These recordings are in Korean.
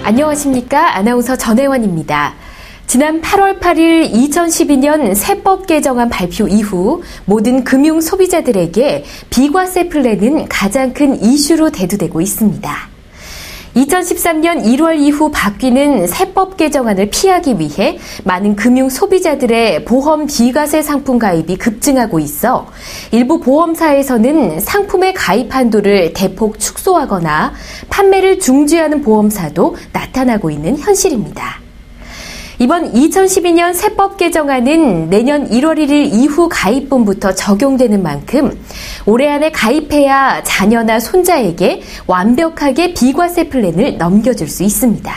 안녕하십니까. 아나운서 전혜원입니다. 지난 8월 8일 2012년 세법 개정안 발표 이후 모든 금융 소비자들에게 비과세 플랜은 가장 큰 이슈로 대두되고 있습니다. 2013년 1월 이후 바뀌는 세법 개정안을 피하기 위해 많은 금융 소비자들의 보험 비과세 상품 가입이 급증하고 있어 일부 보험사에서는 상품의 가입 한도를 대폭 축소하거나 판매를 중지하는 보험사도 나타나고 있는 현실입니다. 이번 2012년 세법 개정안은 내년 1월 1일 이후 가입분부터 적용되는 만큼 올해 안에 가입해야 자녀나 손자에게 완벽하게 비과세 플랜을 넘겨줄 수 있습니다.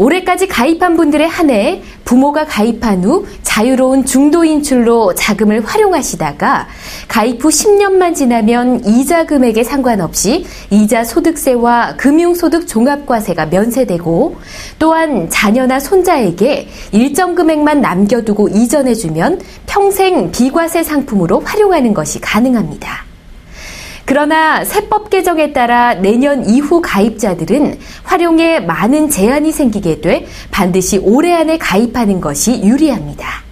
올해까지 가입한 분들에 한해 부모가 가입한 후 자유로운 중도 인출로 자금을 활용하시다가 가입 후 10년만 지나면 이자 금액에 상관없이 이자 소득세와 금융소득 종합과세가 면세되고 또한 자녀나 손자에게 일정 금액만 남겨두고 이전해주면 평생 비과세 상품으로 활용하는 것이 가능합니다. 그러나 세법 개정에 따라 내년 이후 가입자들은 활용에 많은 제한이 생기게 돼 반드시 올해 안에 가입하는 것이 유리합니다.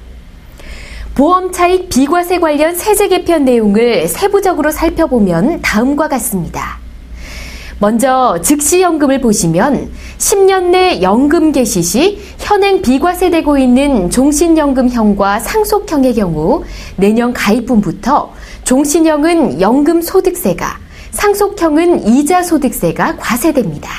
보험 차익 비과세 관련 세제 개편 내용을 세부적으로 살펴보면 다음과 같습니다. 먼저 즉시연금을 보시면 10년 내 연금 개시 시 현행 비과세되고 있는 종신연금형과 상속형의 경우 내년 가입분부터 종신형은 연금 소득세가, 상속형은 이자 소득세가 과세됩니다.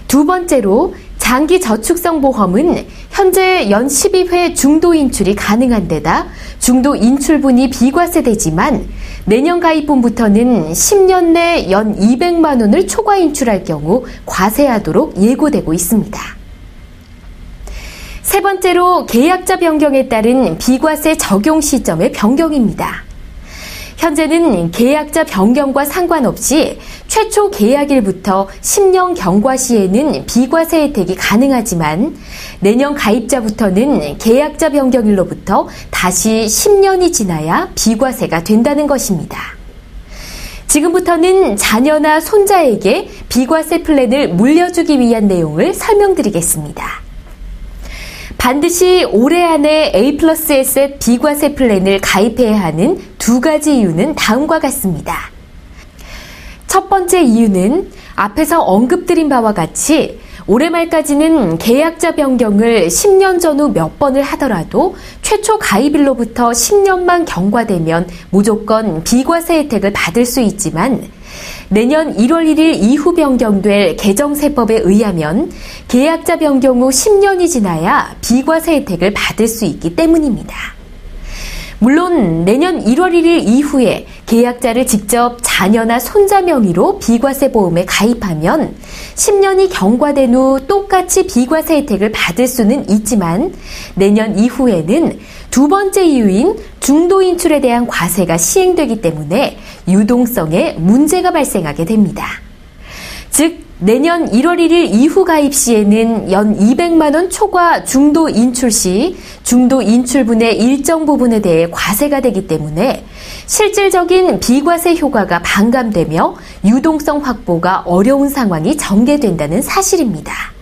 두 번째로 장기 저축성 보험은 현재 연 12회 중도 인출이 가능한 데다 중도 인출분이 비과세되지만 내년 가입분부터는 10년 내 연 200만 원을 초과 인출할 경우 과세하도록 예고되고 있습니다. 세 번째로 계약자 변경에 따른 비과세 적용 시점의 변경입니다. 현재는 계약자 변경과 상관없이 최초 계약일부터 10년 경과 시에는 비과세 혜택이 가능하지만 내년 가입자부터는 계약자 변경일로부터 다시 10년이 지나야 비과세가 된다는 것입니다. 지금부터는 자녀나 손자에게 비과세 플랜을 물려주기 위한 내용을 설명드리겠습니다. 반드시 올해 안에 A+S의 비과세 플랜을 가입해야 하는 두 가지 이유는 다음과 같습니다. 첫 번째 이유는 앞에서 언급드린 바와 같이 올해 말까지는 계약자 변경을 10년 전후 몇 번을 하더라도 최초 가입일로부터 10년만 경과되면 무조건 비과세 혜택을 받을 수 있지만 내년 1월 1일 이후 변경될 개정세법에 의하면 계약자 변경 후 10년이 지나야 비과세 혜택을 받을 수 있기 때문입니다. 물론 내년 1월 1일 이후에 계약자를 직접 자녀나 손자 명의로 비과세 보험에 가입하면 10년이 경과된 후 똑같이 비과세 혜택을 받을 수는 있지만 내년 이후에는 두 번째 이유인 중도 인출에 대한 과세가 시행되기 때문에 유동성에 문제가 발생하게 됩니다. 즉 내년 1월 1일 이후 가입 시에는 연 200만 원 초과 중도 인출 시 중도 인출분의 일정 부분에 대해 과세가 되기 때문에 실질적인 비과세 효과가 반감되며 유동성 확보가 어려운 상황이 전개된다는 사실입니다.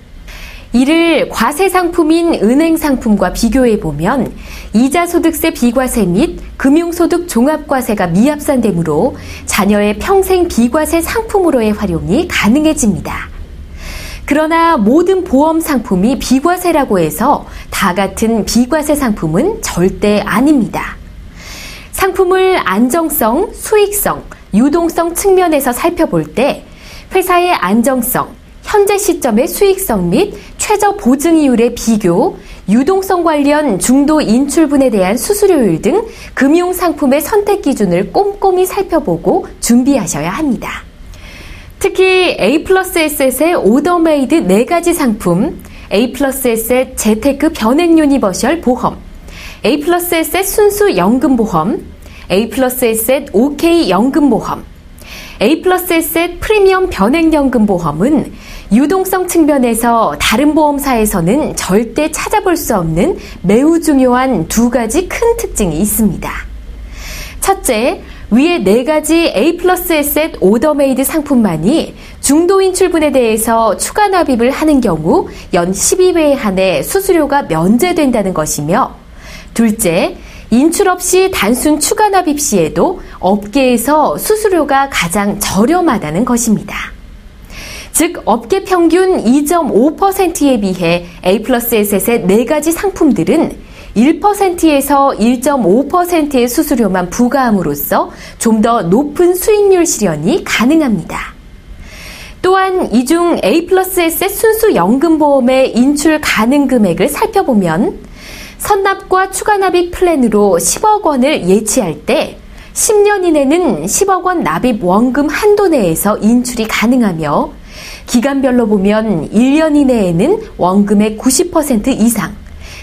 이를 과세 상품인 은행 상품과 비교해보면 이자소득세 비과세 및 금융소득 종합과세가 미합산되므로 자녀의 평생 비과세 상품으로의 활용이 가능해집니다. 그러나 모든 보험 상품이 비과세라고 해서 다 같은 비과세 상품은 절대 아닙니다. 상품을 안정성, 수익성, 유동성 측면에서 살펴볼 때 회사의 안정성, 현재 시점의 수익성 및 최저 보증이율의 비교, 유동성 관련 중도 인출분에 대한 수수료율 등 금융상품의 선택 기준을 꼼꼼히 살펴보고 준비하셔야 합니다. 특히 A+S의 오더메이드 4가지 상품, A+S의 재테크 변액 유니버셜 보험, A+S의 순수 연금보험, A+S의 OK 연금보험, A+S의 프리미엄 변액연금보험은 유동성 측면에서 다른 보험사에서는 절대 찾아볼 수 없는 매우 중요한 두 가지 큰 특징이 있습니다. 첫째, 위의 4가지 A+S의 오더메이드 상품만이 중도 인출분에 대해서 추가 납입을 하는 경우 연 12회에 한해 수수료가 면제된다는 것이며, 둘째, 인출 없이 단순 추가 납입 시에도 업계에서 수수료가 가장 저렴하다는 것입니다. 즉, 업계 평균 2.5%에 비해 A+S의 4가지 상품들은 1%에서 1.5%의 수수료만 부과함으로써 좀 더 높은 수익률 실현이 가능합니다. 또한 이 중 A+S의 순수 연금보험의 인출 가능 금액을 살펴보면 선납과 추가납입 플랜으로 10억 원을 예치할 때 10년 이내는 10억 원 납입 원금 한도 내에서 인출이 가능하며, 기간별로 보면 1년 이내에는 원금의 90% 이상,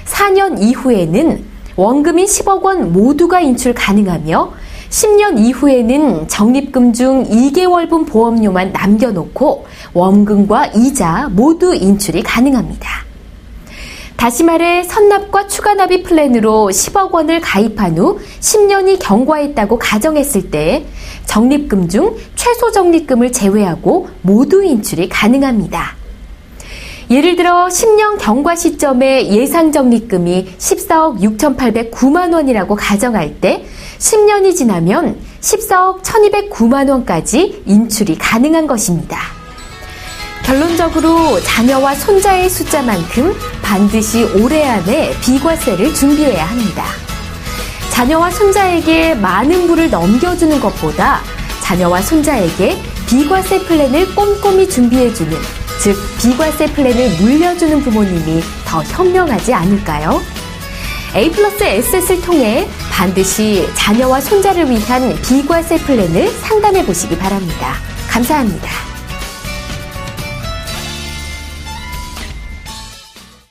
4년 이후에는 원금인 10억 원 모두가 인출 가능하며, 10년 이후에는 적립금 중 2개월분 보험료만 남겨놓고 원금과 이자 모두 인출이 가능합니다. 다시 말해 선납과 추가납입 플랜으로 10억 원을 가입한 후 10년이 경과했다고 가정했을 때 적립금 중 최소 적립금을 제외하고 모두 인출이 가능합니다. 예를 들어 10년 경과 시점에 예상 적립금이 14억 6,809만 원이라고 가정할 때 10년이 지나면 14억 1,209만 원까지 인출이 가능한 것입니다. 결론적으로 자녀와 손자의 숫자만큼 반드시 올해 안에 비과세를 준비해야 합니다. 자녀와 손자에게 많은 부를 넘겨주는 것보다 자녀와 손자에게 비과세 플랜을 꼼꼼히 준비해주는, 즉 비과세 플랜을 물려주는 부모님이 더 현명하지 않을까요? A+S를 통해 반드시 자녀와 손자를 위한 비과세 플랜을 상담해 보시기 바랍니다. 감사합니다.